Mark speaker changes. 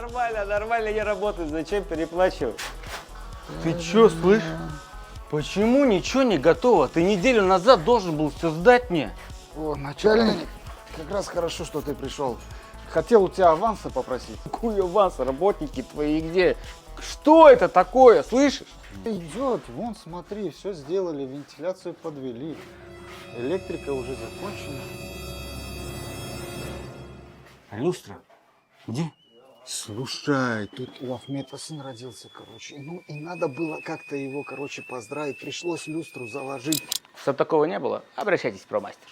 Speaker 1: Нормально, нормально не работает. Зачем переплачивать? Ты чё, слышь? Почему ничего не готово? Ты неделю назад должен был все сдать мне.
Speaker 2: О, начальник, как раз хорошо, что ты пришел. Хотел у тебя аванса попросить.
Speaker 1: Какой аванс, работники твои где? Что это такое, слышишь?
Speaker 2: Идет, вон смотри, все сделали, вентиляцию подвели. Электрика уже закончена.
Speaker 1: Люстра? Где?
Speaker 2: Слушай, тут у Ахмета сын родился, короче. Ну и надо было как-то его, короче, поздравить. Пришлось люстру заложить.
Speaker 1: Чтоб такого не было, обращайтесь в промастер.